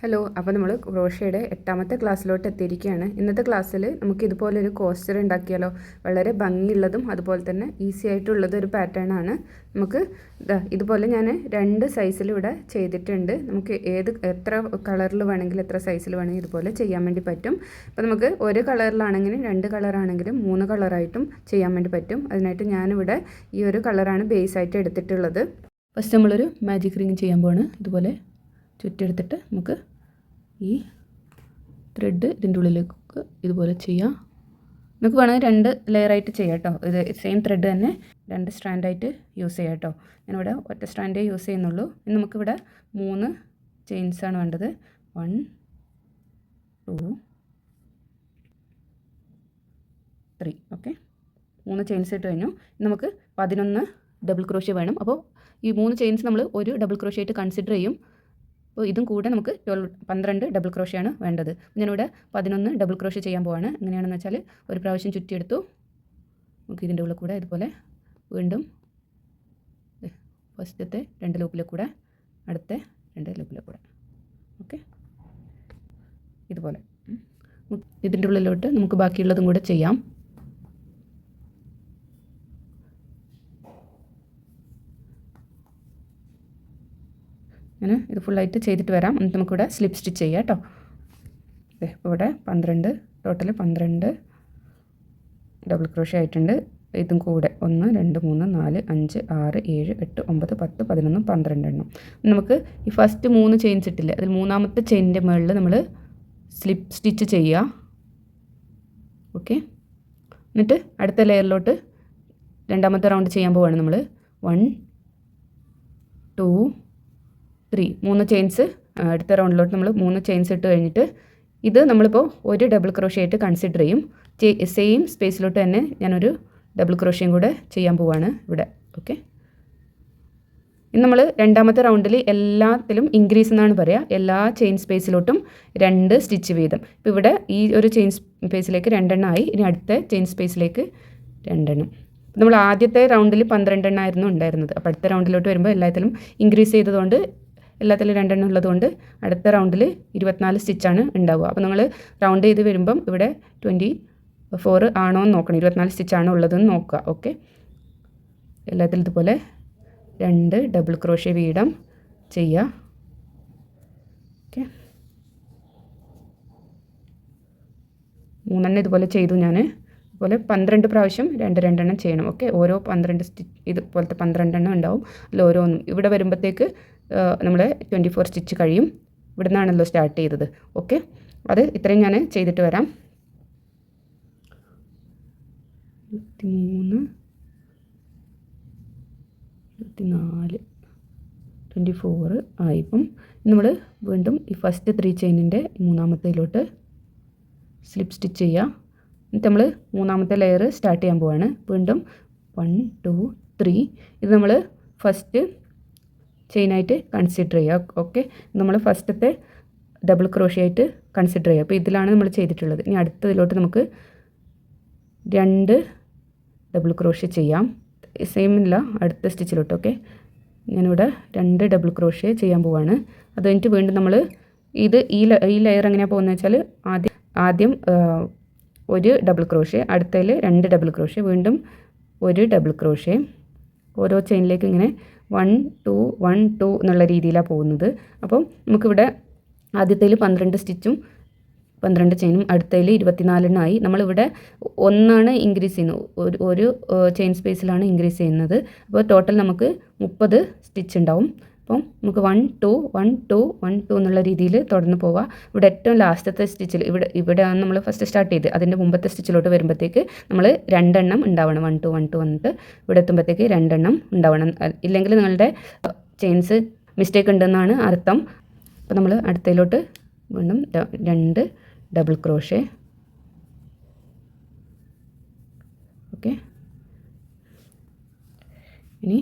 Hello, അപ്പോൾ നമ്മൾ ക്രോഷയുടെ 8ാമത്തെ ക്ലാസ്സിലോട്ട് എത്തിയിരിക്കുകയാണ്. ഇന്നത്തെ ക്ലാസ്സിൽ നമുക്ക് ഇതുപോലൊരു കോസ്റ്റർ ഉണ്ടാക്കിയാലോ. വളരെ ഭംഗിയുള്ളതും അതുപോലെ തന്നെ ഈസി ആയിട്ടുള്ളത് ഒരു പാറ്റേൺ ആണ്. നമുക്ക് ഇതുപോലെ ഞാൻ 2 സൈസിൽ ഇവിടെ ചെയ്തിട്ടുണ്ട്. നമുക്ക് എത്ര കളറിൽ വേണമെങ്കിലും എത്ര സൈസിൽ വേണമെങ്കിൽ ഇതുപോലെ ചെയ്യാൻ വേണ്ടി പറ്റും. അപ്പോൾ നമുക്ക് ഒരു കളറിലാണെങ്കിലും 2 കളറാണെങ്കിലും 3 കളറായിട്ടും ചെയ്യാൻ വേണ്ടി പറ്റും. അതിനായിട്ട് ഞാനിവിടെ ഈ ഒരു കളറാണ് ബേസ് ആയിട്ട് എടുത്തിട്ടുള്ളത്. ഫസ്റ്റ് നമ്മളൊരു മാജിക് റിങ് ചെയ്യാൻ പോവാണ്. ഇതുപോലെ ചുറ്റെടുത്തിട്ട് നമുക്ക് ഈ ത്രെഡ് ഇതിൻ്റെ ഉള്ളിലേക്ക് ഇതുപോലെ ചെയ്യാം. നമുക്ക് വേണമെങ്കിൽ 2 ലെയറായിട്ട് ചെയ്യാം കേട്ടോ. ഇത് സെയിം ത്രെഡ് തന്നെ 2 സ്ട്രാൻഡായിട്ട് യൂസ് ചെയ്യാം കേട്ടോ. ഞാനിവിടെ ഒറ്റ സ്ട്രാൻഡേ യൂസ് ചെയ്യുന്നുള്ളൂ. ഇനി നമുക്കിവിടെ 3 ചെയിൻസാണ് വേണ്ടത്. 1 2 3. ഓക്കെ, 3 ചെയിൻസ് ഇട്ട് കഴിഞ്ഞു. നമുക്ക് 11 ഡബിൾ ക്രോഷ്യ വേണം. അപ്പോൾ ഈ 3 ചെയിൻസ് നമ്മൾ ഒരു ഡബിൾ ക്രോഷ്യ ആയിട്ട് കൺസിഡർ ചെയ്യും. അപ്പോൾ ഇതും കൂടെ നമുക്ക് 12 ഡബിൾ ക്രോഷ്യാണ് വേണ്ടത്. ഞാനിവിടെ 11 ഡബിൾ ക്രോഷ്യ ചെയ്യാൻ പോവാണ്. എങ്ങനെയാണെന്ന് വെച്ചാൽ ഒരു പ്രാവശ്യം ചുറ്റിയെടുത്തു. നമുക്ക് ഇതിൻ്റെ ഉള്ളിൽ കൂടെ ഇതുപോലെ വീണ്ടും ഫസ്റ്റത്തെ 2 ലൂപ്പിലെ കൂടെ അടുത്ത 2 ലൂപ്പിലെ കൂടെ. ഓക്കെ, ഇതുപോലെ ഇതിൻ്റെ ഉള്ളിലോട്ട് നമുക്ക് ബാക്കിയുള്ളതും കൂടെ ചെയ്യാം. ഞാൻ ഇത് ഫുള്ളായിട്ട് ചെയ്തിട്ട് വരാം. എന്നിട്ട് നമുക്കിവിടെ സ്ലിപ്പ് സ്റ്റിച്ച് ചെയ്യാം കേട്ടോ. ഇപ്പോൾ ഇവിടെ 12 ടോട്ടൽ 12 ഡബിൾ ക്രോഷ്യ ആയിട്ടുണ്ട്. ഇതും കൂടെ 1 2 3 4 5 6 7 8 9 10 11 12 എണ്ണം. നമുക്ക് ഈ ഫസ്റ്റ് 3 ചെയിൻസ് ഇട്ടില്ലേ, അതിൽ 3ാമത്തെ ചെയിനിൻ്റെ മുകളിൽ നമ്മൾ സ്ലിപ്പ് സ്റ്റിച്ച് ചെയ്യുക. ഓക്കെ, എന്നിട്ട് അടുത്ത ലെയറിലോട്ട് 2ാമത്തെ റൗണ്ട് ചെയ്യാൻ പോവുകയാണ് നമ്മൾ. 1 2 3 3 ചെയിൻസ് അടുത്ത റൗണ്ടിലോട്ട് നമ്മൾ 3 ചെയിൻസ് ഇട്ട് കഴിഞ്ഞിട്ട് ഇത് നമ്മളിപ്പോൾ ഒരു ഡബിൾ ക്രോഷ്യ ആയിട്ട് കൺസിഡർ ചെയ്യും. സെയിം സ്പേസിലോട്ട് തന്നെ ഞാനൊരു ഡബിൾ ക്രോഷ്യയും കൂടെ ചെയ്യാൻ പോവാണ് ഇവിടെ. ഓക്കെ, ഇനി നമ്മൾ 2ാമത്തെ റൗണ്ടിൽ എല്ലാത്തിലും ഇൻക്രീസ് എന്നാണ് പറയുക. എല്ലാ ചെയിൻ സ്പേസിലോട്ടും 2 സ്റ്റിച്ച് വീതം. ഇപ്പോൾ ഇവിടെ ഈ ഒരു ചെയിൻ സ്പേസിലേക്ക് 2 എണ്ണം ആയി. ഇനി അടുത്ത ചെയിൻ സ്പേസിലേക്ക് 2 എണ്ണം. നമ്മൾ ആദ്യത്തെ റൗണ്ടിൽ 12 എണ്ണം ആയിരുന്നു ഉണ്ടായിരുന്നത്. അപ്പോൾ അടുത്ത റൗണ്ടിലോട്ട് വരുമ്പോൾ എല്ലാത്തിലും ഇൻക്രീസ് ചെയ്തതുകൊണ്ട് എല്ലാത്തിലും 2 എണ്ണം ഉള്ളതുകൊണ്ട് അടുത്ത റൗണ്ടിൽ 24 സ്റ്റിച്ചാണ് ഉണ്ടാവുക. അപ്പോൾ നിങ്ങൾ റൗണ്ട് ചെയ്ത് വരുമ്പം ഇവിടെ 24 ആണോ എന്ന് നോക്കണം. 24 സ്റ്റിച്ചാണോ ഉള്ളതെന്ന് നോക്കുക. ഓക്കെ, എല്ലാത്തിലും ഇതുപോലെ 2 ഡബിൾ ക്രോഷ്യ വീതം ചെയ്യുക. ഓക്കെ, 3 എണ്ണം ഇതുപോലെ ചെയ്തു ഞാൻ. അതുപോലെ 12 പ്രാവശ്യം 2 എണ്ണം ചെയ്യണം. ഓക്കെ, ഓരോ 12 സ്റ്റിച്ച് ഇതുപോലത്തെ 12 എണ്ണം ഉണ്ടാവും. അതിൽ ഓരോന്നും ഇവിടെ വരുമ്പോഴത്തേക്ക് നമ്മൾ 24 സ്റ്റിച്ച് കഴിയും. ഇവിടെ നിന്നാണല്ലോ സ്റ്റാർട്ട് ചെയ്തത്. ഓക്കെ, അത് ഇത്രയും ഞാൻ ചെയ്തിട്ട് വരാം. 23 24 24 ആയിപ്പം നമ്മൾ വീണ്ടും ഈ ഫസ്റ്റ് 3 ചെയിനിൻ്റെ 3ാമത്തേലോട്ട് സ്ലിപ്പ് സ്റ്റിച്ച് ചെയ്യുക. എന്നിട്ട് നമ്മൾ 3ാമത്തെ ലെയർ സ്റ്റാർട്ട് ചെയ്യാൻ പോവാണ്. വീണ്ടും 1 2 3 ഇത് നമ്മൾ ഫസ്റ്റ് ചെയിനായിട്ട് കൺസിഡർ ചെയ്യുക. ഓക്കെ, നമ്മൾ ഫസ്റ്റത്തെ ഡബിൾ ക്രോഷ്യ ആയിട്ട് കൺസിഡർ ചെയ്യുക. അപ്പോൾ ഇതിലാണ് നമ്മൾ ചെയ്തിട്ടുള്ളത്. ഇനി അടുത്തതിലോട്ട് നമുക്ക് 2 ഡബിൾ ക്രോഷ്യ ചെയ്യാം. സെയിം ഇല്ല, അടുത്ത സ്റ്റിച്ചിലോട്ട്. ഓക്കെ, ഞാനിവിടെ 2 ഡബിൾ ക്രോഷ്യ ചെയ്യാൻ പോവാണ്. അത് കഴിഞ്ഞിട്ട് വീണ്ടും നമ്മൾ ഈ ലെയർ എങ്ങനെയാണ് പോകുന്നത് വെച്ചാൽ ആദ്യം 1 ഡബിൾ ക്രോഷ്യ, അടുത്തതിൽ 2 ഡബിൾ ക്രോഷ്യ, വീണ്ടും 1 ഡബിൾ ക്രോഷ്യ, ഓരോ ചെയിനിലേക്ക് ഇങ്ങനെ 1 2 1 2 എന്നുള്ള രീതിയിലാണ് പോകുന്നത്. അപ്പം നമുക്കിവിടെ ആദ്യത്തേൽ 12 സ്റ്റിച്ചും 12 ചെയിനും അടുത്തതിൽ 24 എണ്ണമായി. നമ്മളിവിടെ 1 ഇൻക്രീസ് ചെയ്യുന്നത്, ഒരു ചെയിൻ സ്പേസിലാണ് ഇൻക്രീസ് ചെയ്യുന്നത്. അപ്പോൾ ടോട്ടൽ നമുക്ക് 30 സ്റ്റിച്ച് ഉണ്ടാവും. അപ്പം നമുക്ക് 1 2 1 2 1 2 എന്നുള്ള രീതിയിൽ തുടർന്ന് പോവുക. ഇവിടെ ഏറ്റവും ലാസ്റ്റത്തെ സ്റ്റിച്ചിൽ ഇവിടെയാണ് നമ്മൾ ഫസ്റ്റ് സ്റ്റാർട്ട് ചെയ്ത് അതിൻ്റെ മുമ്പത്തെ സ്റ്റിച്ചിലോട്ട് വരുമ്പോഴത്തേക്ക് നമ്മൾ 2 എണ്ണം ഉണ്ടാവണം. 1 2 1 2 വന്നിട്ട് ഇവിടെ എത്തുമ്പോഴത്തേക്ക് 2 എണ്ണം ഉണ്ടാവണം. ഇല്ലെങ്കിൽ നിങ്ങളുടെ ചെയിൻസ് മിസ്റ്റേക്ക് ഉണ്ടെന്നാണ് അർത്ഥം. അപ്പോൾ നമ്മൾ അടുത്തതിലോട്ട് വീണ്ടും 2 ഡബിൾ ക്രോഷ്യ. ഓക്കെ, ഇനി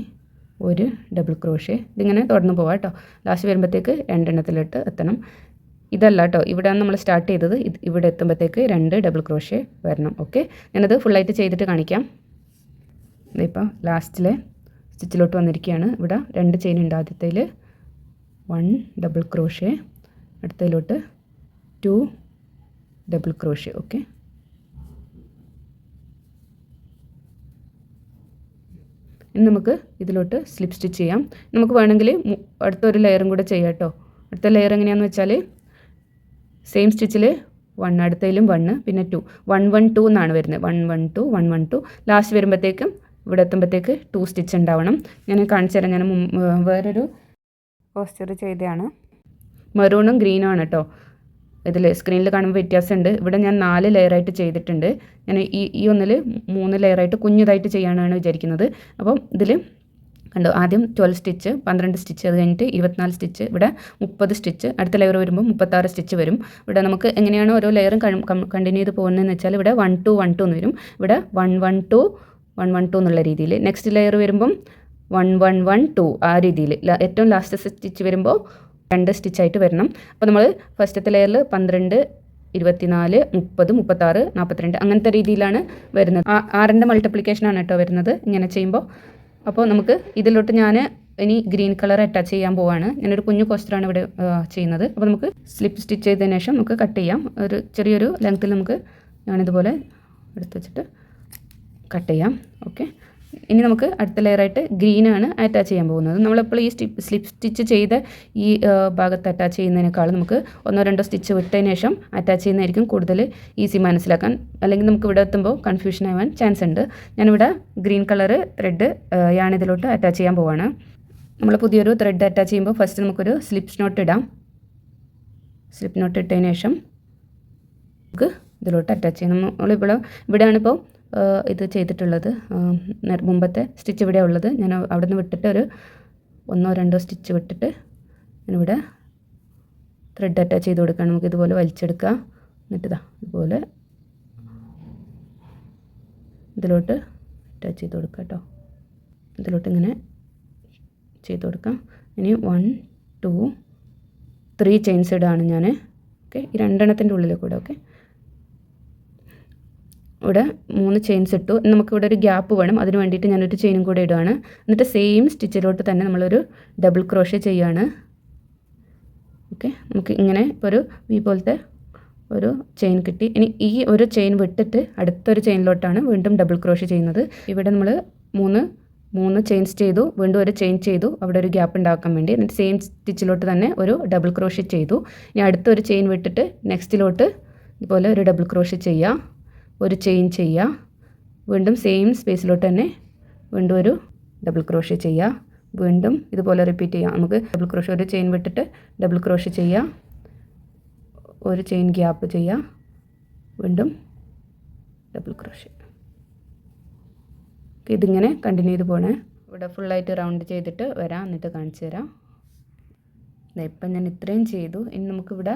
1 ഡബിൾ ക്രോഷ്യ. ഇതിങ്ങനെ തുടർന്ന് പോവാം കേട്ടോ. ലാസ്റ്റ് വരുമ്പോഴത്തേക്ക് 2 എണ്ണത്തിലോട്ട് എത്തണം. ഇതല്ല കേട്ടോ, ഇവിടെയാണ് നമ്മൾ സ്റ്റാർട്ട് ചെയ്തത്. ഇവിടെ എത്തുമ്പോഴത്തേക്ക് 2 ഡബിൾ ക്രോഷ്യ വരണം. ഓക്കെ, ഞാനത് ഫുള്ളായിട്ട് ചെയ്തിട്ട് കാണിക്കാം. ഇതിപ്പോൾ ലാസ്റ്റിലെ സ്റ്റിച്ചിലോട്ട് വന്നിരിക്കുകയാണ്. ഇവിടെ 2 ചെയിൻ ഉണ്ട്. ആദ്യത്തേൽ 1 ഡബിൾ ക്രോഷ്യ, അടുത്തതിലോട്ട് 2 ഡബിൾ ക്രോഷ്യ. ഓക്കെ, ഇനി നമുക്ക് ഇതിലോട്ട് സ്ലിപ്പ് സ്റ്റിച്ച് ചെയ്യാം. നമുക്ക് വേണമെങ്കിൽ അടുത്തൊരു ലെയറും കൂടെ ചെയ്യാം കേട്ടോ. അടുത്ത ലെയർ എങ്ങനെയാണെന്ന് വെച്ചാൽ സെയിം സ്റ്റിച്ചിൽ 1, അടുത്തതിലും 1, പിന്നെ 2, 1 1 2 എന്നാണ് വരുന്നത്. 1 1 2 1 1 2 ലാസ്റ്റ് വരുമ്പോഴത്തേക്കും ഇവിടെ എത്തുമ്പോഴത്തേക്ക് 2 സ്റ്റിച്ച് ഉണ്ടാവണം. ഞാൻ കാണിച്ചു തരാം. ഞാൻ വേറൊരു പോസ്റ്റർ ചെയ്തതാണ്. മെറൂണും ഗ്രീനും ആണ് കേട്ടോ. ഇതിൽ സ്ക്രീനിൽ കാണുമ്പോൾ വ്യത്യാസമുണ്ട്. ഇവിടെ ഞാൻ 4 ലെയറായിട്ട് ചെയ്തിട്ടുണ്ട്. ഞാൻ ഈ ഒന്നിൽ 3 ലെയറായിട്ട് കുഞ്ഞതായിട്ട് ചെയ്യാനാണ് വിചാരിക്കുന്നത്. അപ്പം ഇതിൽ കണ്ടോ, ആദ്യം 12 സ്റ്റിച്ച്, 12 സ്റ്റിച്ച്, അത് കഴിഞ്ഞിട്ട് 24 സ്റ്റിച്ച്, ഇവിടെ 30 സ്റ്റിച്ച്, അടുത്ത ലെയർ വരുമ്പോൾ 36 സ്റ്റിച്ച് വരും. ഇവിടെ നമുക്ക് എങ്ങനെയാണ് ഓരോ ലെയറും കണ്ടിന്യൂ ചെയ്ത് പോകുന്നതെന്ന് വെച്ചാൽ ഇവിടെ 1 2 1 2 എന്ന് വരും. ഇവിടെ 1 1 2 1 1 2 എന്നുള്ള രീതിയിൽ. നെക്സ്റ്റ് ലെയർ വരുമ്പം 1 1 1 2 ആ രീതിയിൽ. ഏറ്റവും ലാസ്റ്റ് സ്റ്റിച്ച് വരുമ്പോൾ 2 സ്റ്റിച്ചായിട്ട് വരണം. അപ്പോൾ നമ്മൾ ഫസ്റ്റത്തെ ലെയറിൽ 12 24 30 36 42 അങ്ങനത്തെ രീതിയിലാണ് വരുന്നത്. 6ൻ്റെ മൾട്ടിപ്ലിക്കേഷനാണ് കേട്ടോ വരുന്നത് ഇങ്ങനെ ചെയ്യുമ്പോൾ. അപ്പോൾ നമുക്ക് ഇതിലോട്ട് ഞാൻ ഇനി ഗ്രീൻ കളർ അറ്റാച്ച് ചെയ്യാൻ പോവാണ്. ഞാനൊരു കുഞ്ഞു കോസ്റ്ററാണ് ഇവിടെ ചെയ്യുന്നത്. അപ്പോൾ നമുക്ക് സ്ലിപ്പ് സ്റ്റിച്ച് ചെയ്തതിന് ശേഷം നമുക്ക് കട്ട് ചെയ്യാം. ഒരു ചെറിയൊരു ലെങ്ത്തിൽ നമുക്ക് ഞാനിതുപോലെ എടുത്ത് വെച്ചിട്ട് കട്ട് ചെയ്യാം. ഓക്കെ, ഇനി നമുക്ക് അടുത്ത ലെയറായിട്ട് ഗ്രീനാണ് അറ്റാച്ച് ചെയ്യാൻ പോകുന്നത്. നമ്മളെപ്പോൾ ഈ സ്ലിപ്പ് സ്റ്റിച്ച് ചെയ്ത ഈ ഭാഗത്ത് അറ്റാച്ച് ചെയ്യുന്നതിനേക്കാൾ നമുക്ക് 1 2 സ്റ്റിച്ച് വിട്ടതിന് ശേഷം അറ്റാച്ച് ചെയ്യുന്നതായിരിക്കും കൂടുതൽ ഈസി മനസ്സിലാക്കാൻ. അല്ലെങ്കിൽ നമുക്ക് ഇവിടെ എത്തുമ്പോൾ കൺഫ്യൂഷൻ ആവാൻ ചാൻസ് ഉണ്ട്. ഞാനിവിടെ ഗ്രീൻ കളർ ത്രെഡ് ഞാനിതിലോട്ട് അറ്റാച്ച് ചെയ്യാൻ പോവാണ്. നമ്മൾ പുതിയൊരു ത്രെഡ് അറ്റാച്ച് ചെയ്യുമ്പോൾ ഫസ്റ്റ് നമുക്കൊരു സ്ലിപ്പ് നോട്ട് ഇടാം. സ്ലിപ്പ് നോട്ട് ഇട്ടതിന് ശേഷം നമുക്ക് ഇതിലോട്ട് അറ്റാച്ച് ചെയ്യാം. ഇവിടെയാണിപ്പോൾ ഇത് ചെയ്തിട്ടുള്ളത്. മുമ്പത്തെ സ്റ്റിച്ച് ഇവിടെ ഉള്ളത്. ഞാൻ അവിടെ നിന്ന് വിട്ടിട്ട് ഒരു 1 2 സ്റ്റിച്ച് വിട്ടിട്ട് ഞാനിവിടെ ത്രെഡ് അറ്റാച്ച് ചെയ്ത് കൊടുക്കുകയാണ്. നമുക്ക് ഇതുപോലെ വലിച്ചെടുക്കുക. എന്നിട്ട് ഇതുപോലെ ഇതിലോട്ട് അറ്റാച്ച് ചെയ്ത് കൊടുക്കുക കേട്ടോ. ഇതിലോട്ട് ഇങ്ങനെ ചെയ്ത് കൊടുക്കാം. ഇനി 1 2 3 ചെയിൻസ് ഇടാണ് ഞാൻ. ഓക്കെ, ഈ 2 എണ്ണത്തിൻ്റെ ഉള്ളിൽ കൂടെ. ഓക്കെ, ഇവിടെ 3 ചെയിൻസ് ഇട്ടു. നമുക്കിവിടെ ഒരു ഗ്യാപ്പ് വേണം. അതിന് വേണ്ടിയിട്ട് ഞാനൊരു ചെയിനും കൂടെ ഇടുകയാണ്. എന്നിട്ട് സെയിം സ്റ്റിച്ചിലോട്ട് തന്നെ നമ്മളൊരു ഡബിൾ ക്രോഷ്യ ചെയ്യുകയാണ്. ഓക്കെ, നമുക്ക് ഇങ്ങനെ ഇപ്പോൾ ഒരു വി പോലത്തെ ഒരു ചെയിൻ കിട്ടി. ഇനി ഈ ഒരു ചെയിൻ വിട്ടിട്ട് അടുത്തൊരു ചെയിനിലോട്ടാണ് വീണ്ടും ഡബിൾ ക്രോഷ്യ ചെയ്യുന്നത്. ഇവിടെ നമ്മൾ 3 ചെയിൻസ് ചെയ്തു, വീണ്ടും ഒരു ചെയിൻ ചെയ്തു, അവിടെ ഒരു ഗ്യാപ്പ് ഉണ്ടാക്കാൻ വേണ്ടി. എന്നിട്ട് സെയിം സ്റ്റിച്ചിലോട്ട് തന്നെ ഒരു ഡബിൾ ക്രോഷ്യ ചെയ്തു. ഇനി അടുത്തൊരു ചെയിൻ വിട്ടിട്ട് നെക്സ്റ്റിലോട്ട് ഇതുപോലെ ഒരു ഡബിൾ ക്രോഷ്യ ചെയ്യുക, ഒരു ചെയിൻ ചെയ്യുക, വീണ്ടും സെയിം സ്പേസിലോട്ട് തന്നെ വീണ്ടും ഒരു ഡബിൾ ക്രോഷ്യ ചെയ്യുക, വീണ്ടും ഇതുപോലെ റിപ്പീറ്റ് ചെയ്യാം. നമുക്ക് ഡബിൾ ക്രോഷ്യ, ഒരു ചെയിൻ വിട്ടിട്ട് ഡബിൾ ക്രോഷ്യ ചെയ്യുക, ഒരു ചെയിൻ ഗ്യാപ്പ് ചെയ്യുക, വീണ്ടും ഡബിൾ ക്രോഷ്യ. ഇതിങ്ങനെ കണ്ടിന്യൂ ചെയ്ത് പോകണേ. ഇവിടെ ഫുള്ളായിട്ട് റൗണ്ട് ചെയ്തിട്ട് വരാം, എന്നിട്ട് കാണിച്ചു തരാം. ഇപ്പം ഞാൻ ഇത്രയും ചെയ്തു. ഇനി നമുക്കിവിടെ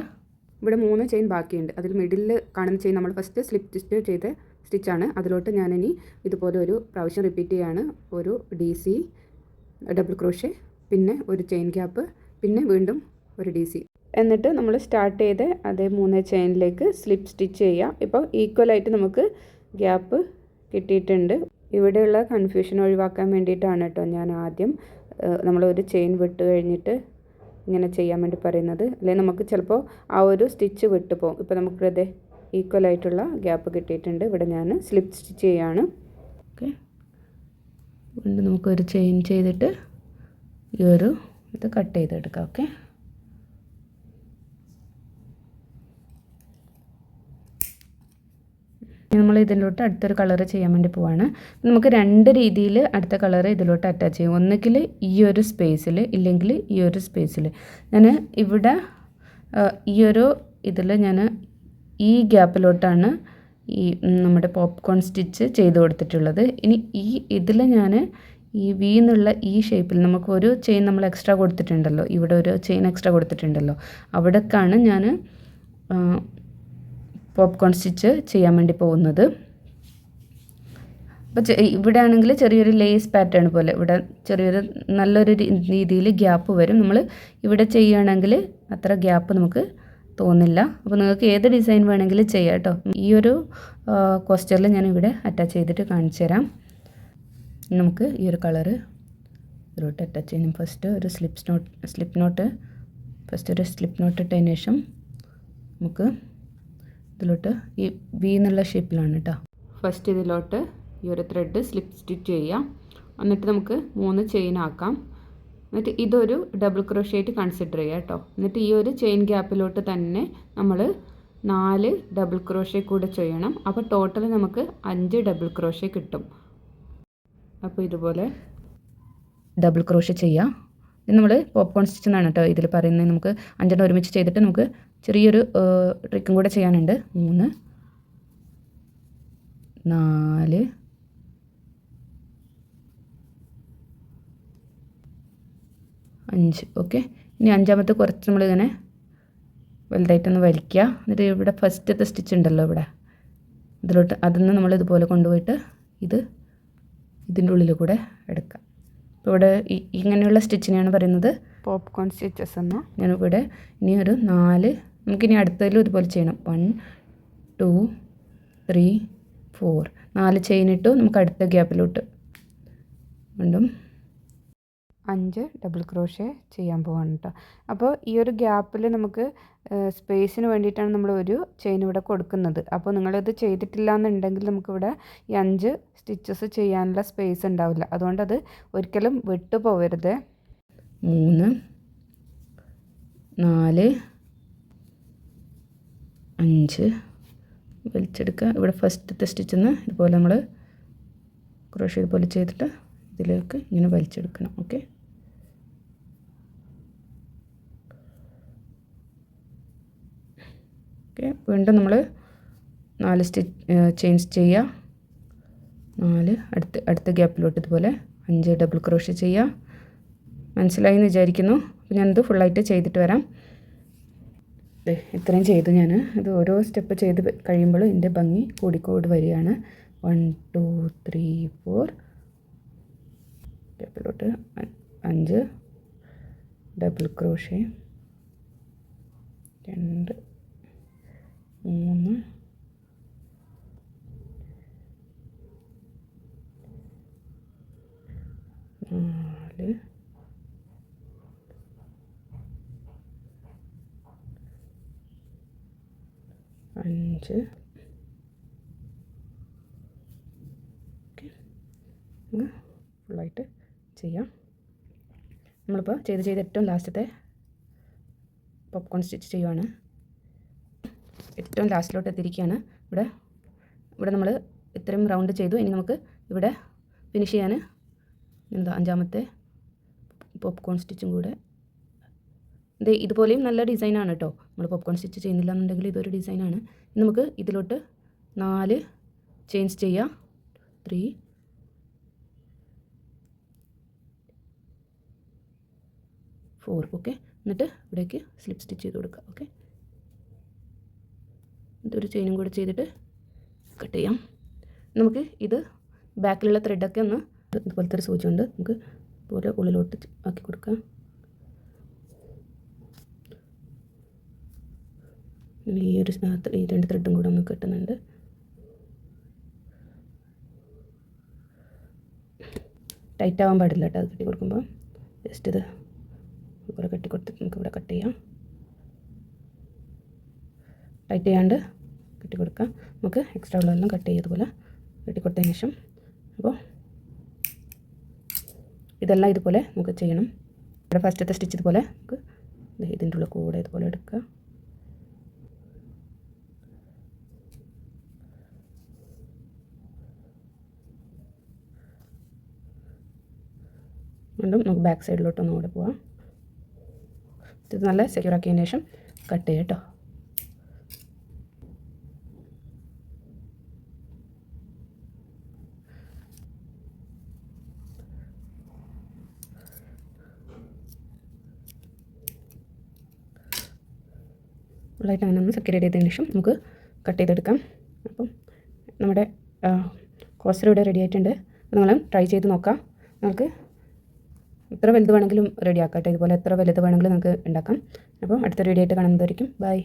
3 ചെയിൻ ബാക്കിയുണ്ട്. അതിൽ മിഡിലിൽ കാണുന്ന ചെയിൻ നമ്മൾ ഫസ്റ്റ് സ്ലിപ്പ് സ്റ്റിച്ച് ചെയ്ത സ്റ്റിച്ചാണ്. അതിലോട്ട് ഞാനിനി ഇതുപോലെ ഒരു പ്രാവശ്യം റിപ്പീറ്റ് ചെയ്യാണ്. ഒരു DC ഡബിൾ ക്രോഷ്യ, പിന്നെ ഒരു ചെയിൻ ഗ്യാപ്പ്, പിന്നെ വീണ്ടും ഒരു DC. എന്നിട്ട് നമ്മൾ സ്റ്റാർട്ട് ചെയ്ത് അതേ 3 ചെയിനിലേക്ക് സ്ലിപ്പ് സ്റ്റിച്ച് ചെയ്യുക. ഇപ്പോൾ ഈക്വലായിട്ട് നമുക്ക് ഗ്യാപ്പ് കിട്ടിയിട്ടുണ്ട്. ഇവിടെയുള്ള കൺഫ്യൂഷൻ ഒഴിവാക്കാൻ വേണ്ടിയിട്ടാണ് കേട്ടോ ഞാൻ ആദ്യം നമ്മളൊരു ചെയിൻ വിട്ട് കഴിഞ്ഞിട്ട് ഇങ്ങനെ ചെയ്യാൻ വേണ്ടി പറയുന്നത്. അല്ലെങ്കിൽ നമുക്ക് ചിലപ്പോൾ ആ ഒരു സ്റ്റിച്ച് വിട്ടു പോകും. ഇപ്പോൾ നമുക്കിത് ഈക്വലായിട്ടുള്ള ഗ്യാപ്പ് കിട്ടിയിട്ടുണ്ട്. ഇവിടെ ഞാൻ സ്ലിപ്പ് സ്റ്റിച്ച് ചെയ്യാണ്. ഓക്കെ, വീണ്ടും നമുക്കൊരു ചെയിൻ ചെയ്തിട്ട് ഈ ഒരു ഇത് കട്ട് ചെയ്തെടുക്കാം. ഓക്കെ, നമ്മൾ ഇതിലോട്ട് അടുത്തൊരു കളർ ചെയ്യാൻ വേണ്ടി പോവാണ്. നമുക്ക് 2 രീതിയിൽ അടുത്ത കളർ ഇതിലോട്ട് അറ്റാച്ച് ചെയ്യും. ഒന്നുകിൽ ഈ ഒരു സ്പേസിൽ, ഇല്ലെങ്കിൽ ഈ ഒരു സ്പേസിൽ. ഞാൻ ഇവിടെ ഈ ഒരു ഇതിൽ ഞാൻ ഈ ഗ്യാപ്പിലോട്ടാണ് ഈ നമ്മുടെ പോപ്കോൺ സ്റ്റിച്ച് ചെയ്ത് കൊടുത്തിട്ടുള്ളത്. ഇനി ഈ ഇതിൽ ഞാൻ ഈ വി എന്നുള്ള ഈ ഷേപ്പിൽ നമുക്കൊരു ചെയിൻ നമ്മൾ എക്സ്ട്രാ കൊടുത്തിട്ടുണ്ടല്ലോ, ഇവിടെ ഒരു ചെയിൻ എക്സ്ട്രാ കൊടുത്തിട്ടുണ്ടല്ലോ, അവിടേക്കാണ് ഞാൻ പോപ്കോൺ സ്റ്റിച്ച് ചെയ്യാൻ വേണ്ടി പോകുന്നത്. അപ്പോൾ ഇവിടെ ആണെങ്കിൽ ചെറിയൊരു ലേസ് പാറ്റേൺ പോലെ ഇവിടെ ചെറിയൊരു നല്ലൊരു രീതിയിൽ ഗ്യാപ്പ് വരും. നമ്മൾ ഇവിടെ ചെയ്യുകയാണെങ്കിൽ അത്ര ഗ്യാപ്പ് നമുക്ക് തോന്നില്ല. അപ്പോൾ നിങ്ങൾക്ക് ഏത് ഡിസൈൻ വേണമെങ്കിലും ചെയ്യാം കേട്ടോ. ഈ ഒരു കോസ്റ്ററിൽ ഞാൻ ഇവിടെ അറ്റാച്ച് ചെയ്തിട്ട് കാണിച്ചു തരാം. നമുക്ക് ഈ ഒരു കളറ് ഇതിലോട്ട് അറ്റാച്ച് ചെയ്യണം. ഫസ്റ്റ് ഒരു സ്ലിപ്പ് നോട്ട് ഫസ്റ്റ് ഒരു സ്ലിപ്പ് നോട്ട് ഇട്ടതിന് ശേഷം നമുക്ക് ഇതിലോട്ട് ഈ വി എന്നുള്ള ഷേപ്പിലാണ് കേട്ടോ. ഫസ്റ്റ് ഇതിലോട്ട് ഈ ഒരു ത്രെഡ് സ്ലിപ്പ് സ്റ്റിച്ച് ചെയ്യാം. എന്നിട്ട് നമുക്ക് 3 ചെയിൻ ആക്കാം. എന്നിട്ട് ഇതൊരു ഡബിൾ ക്രോഷ്യ ആയിട്ട് കൺസിഡർ ചെയ്യാം കേട്ടോ. എന്നിട്ട് ഈ ഒരു ചെയിൻ ഗ്യാപ്പിലോട്ട് തന്നെ നമ്മൾ 4 ഡബിൾ ക്രോഷ്യ കൂടെ ചെയ്യണം. അപ്പോൾ ടോട്ടൽ നമുക്ക് 5 ഡബിൾ ക്രോഷ്യ കിട്ടും. അപ്പോൾ ഇതുപോലെ ഡബിൾ ക്രോഷ്യ ചെയ്യാം. ഇത് നമ്മൾ പോപ്കോൺ സ്റ്റിച്ച് എന്നാണ് കേട്ടോ ഇതിൽ പറയുന്നത്. നമുക്ക് 5 ഒരുമിച്ച് ചെയ്തിട്ട് നമുക്ക് ചെറിയൊരു ട്രിക്കും കൂടെ ചെയ്യാനുണ്ട്. 3 4 5. ഓക്കെ, ഇനി 5ാമത്തെ കുറച്ച് നമ്മളിങ്ങനെ വലുതായിട്ടൊന്ന് വലിക്കുക. എന്നിട്ട് ഇവിടെ ഫസ്റ്റത്തെ സ്റ്റിച്ച് ഉണ്ടല്ലോ ഇവിടെ, ഇതിലോട്ട് അതിന്ന് നമ്മൾ ഇതുപോലെ കൊണ്ടുപോയിട്ട് ഇതിൻ്റെ ഉള്ളിൽ കൂടെ എടുക്കാം. അപ്പോൾ ഇവിടെ ഇങ്ങനെയുള്ള സ്റ്റിച്ചിനെയാണ് പറയുന്നത് പോപ്കോൺ സ്റ്റിച്ചസ് എന്ന്. ഞാനിവിടെ ഇനി ഒരു 4 നമുക്കിനി അടുത്തതിലും ഇതുപോലെ ചെയ്യണം. 1 2 3 4 4 ചെയിൻ ഇട്ടു. നമുക്ക് അടുത്ത ഗ്യാപ്പിലോട്ട് വീണ്ടും 5 ഡബിൾ ക്രോഷ്യ ചെയ്യാൻ പോവാണ് കേട്ടോ. അപ്പോൾ ഈ ഒരു ഗ്യാപ്പിൽ നമുക്ക് സ്പേസിന് വേണ്ടിയിട്ടാണ് നമ്മൾ ഒരു ചെയിൻ ഇവിടെ കൊടുക്കുന്നത്. അപ്പോൾ നിങ്ങളിത് ചെയ്തിട്ടില്ല എന്നുണ്ടെങ്കിൽ നമുക്കിവിടെ ഈ 5 സ്റ്റിച്ചസ് ചെയ്യാനുള്ള സ്പേസ് ഉണ്ടാവില്ല. അതുകൊണ്ടത് ഒരിക്കലും വിട്ടു പോകരുത്. 3 4 5 വലിച്ചെടുക്കുക. ഇവിടെ ഫസ്റ്റത്തെ സ്റ്റിച്ചിൽ നിന്ന് ഇതുപോലെ നമ്മൾ ക്രോഷ്യ ഇതുപോലെ ചെയ്തിട്ട് ഇതിലേക്ക് ഇങ്ങനെ വലിച്ചെടുക്കണം. ഓക്കെ, വീണ്ടും നമ്മൾ 4 ചെയിൻസ് ചെയ്യുക. 4 അടുത്ത ഗ്യാപ്പിലോട്ട് ഇതുപോലെ 5 ഡബിൾ ക്രോഷ്യ ചെയ്യുക. മനസ്സിലായി എന്ന് വിചാരിക്കുന്നു. അപ്പോൾ ഞാനിത് ഫുള്ളായിട്ട് ചെയ്തിട്ട് വരാം. ഇത്രയും ചെയ്തു ഞാൻ. ഇത് ഓരോ സ്റ്റെപ്പ് ചെയ്ത് കഴിയുമ്പോഴും ഇതിൻ്റെ ഭംഗി കൂടിക്കൂടി വരികയാണ്. 1 2 3 4 ഗ്യാപ്പിലോട്ട് 5 ഡബിൾ ക്രോഷ്യ 2 3 4 5. ഓക്കെ, ഫുള്ളായിട്ട് ചെയ്യാം. നമ്മളിപ്പോൾ ചെയ്ത് ഏറ്റവും ലാസ്റ്റത്തെ പോപ്കോൺ സ്റ്റിച്ച് ചെയ്യുവാണ്. ഏറ്റവും ലാസ്റ്റിലോട്ട് എത്തിയിരിക്കുകയാണ്. ഇവിടെ നമ്മൾ ഇത്രയും റൗണ്ട് ചെയ്തു. ഇനി നമുക്ക് ഇവിടെ ഫിനിഷ് ചെയ്യാൻ 5ാമത്തെ പോപ്കോൺ സ്റ്റിച്ചും കൂടെ. ഇതുപോലെയും നല്ല ഡിസൈനാണ് കേട്ടോ. നമ്മൾ പോപ്കോൺ സ്റ്റിച്ച് ചെയ്യുന്നില്ല എന്നുണ്ടെങ്കിൽ ഇതൊരു ഡിസൈനാണ്. നമുക്ക് ഇതിലോട്ട് 4 ചെയിൻസ് ചെയ്യാം. 3 4. ഓക്കെ, എന്നിട്ട് ഇവിടേക്ക് സ്ലിപ്പ് സ്റ്റിച്ച് ചെയ്ത് കൊടുക്കുക. ഓക്കെ, ഇതൊരു ചെയിനും കൂടെ ചെയ്തിട്ട് കട്ട് ചെയ്യാം. നമുക്ക് ഇത് ബാക്കിലുള്ള ത്രെഡൊക്കെ ഒന്ന് ഇതുപോലത്തെ ഒരു സൂചി കൊണ്ട് നമുക്ക് ഇതുപോലെ ഉള്ളിലോട്ട് ആക്കി കൊടുക്കാം. ഈ 2 ത്രെഡും കൂടെ ഒന്ന് കെട്ടുന്നുണ്ട്. ടൈറ്റ് ആവാൻ പാടില്ല കേട്ടോ. അത് കെട്ടി കൊടുക്കുമ്പോൾ ജസ്റ്റ് ഇത് ഇതുപോലെ കെട്ടി കൊടുത്തിട്ട് നമുക്ക് ഇവിടെ കട്ട് ചെയ്യാം. ടൈറ്റ് ചെയ്യാണ്ട് കെട്ടി കൊടുക്കാം. നമുക്ക് എക്സ്ട്രാ ഉള്ളതെല്ലാം കട്ട് ചെയ്തതുപോലെ കെട്ടി കൊടുത്തതിന് ശേഷം അപ്പോൾ ഇതെല്ലാം ഇതുപോലെ നമുക്ക് ചെയ്യണം. ഇവിടെ ഫസ്റ്റത്തെ സ്റ്റിച്ച് ഇതുപോലെ നമുക്ക് ഇതിൻ്റെ ഉള്ളിൽ കൂടെ ഇതുപോലെ എടുക്കുക. വീണ്ടും നമുക്ക് ബാക്ക് സൈഡിലോട്ടൊന്നും കൂടെ പോവാം. ഇത് നല്ല സെക്യൂർ ആക്കിയതിന് ശേഷം കട്ട് ചെയ്യാം കേട്ടോ. ഫുള്ളായിട്ട് അങ്ങനെ ഒന്ന് സെക്യൂർ ചെയ്തതിന് ശേഷം നമുക്ക് കട്ട് ചെയ്തെടുക്കാം. അപ്പം നമ്മുടെ കോസ്റ്റർ ഇവിടെ റെഡി ആയിട്ടുണ്ട്. നിങ്ങൾ ട്രൈ ചെയ്ത് നോക്കാം. നമുക്ക് എത്ര വലുത് വേണമെങ്കിലും റെഡി ആക്കാം കേട്ടോ. ഇതുപോലെ എത്ര വലുത് വേണമെങ്കിലും നമുക്ക് ഉണ്ടാക്കാം. അപ്പോൾ അടുത്ത വീഡിയോ ആയിട്ട് കാണുന്നതായിരിക്കും. ബൈ.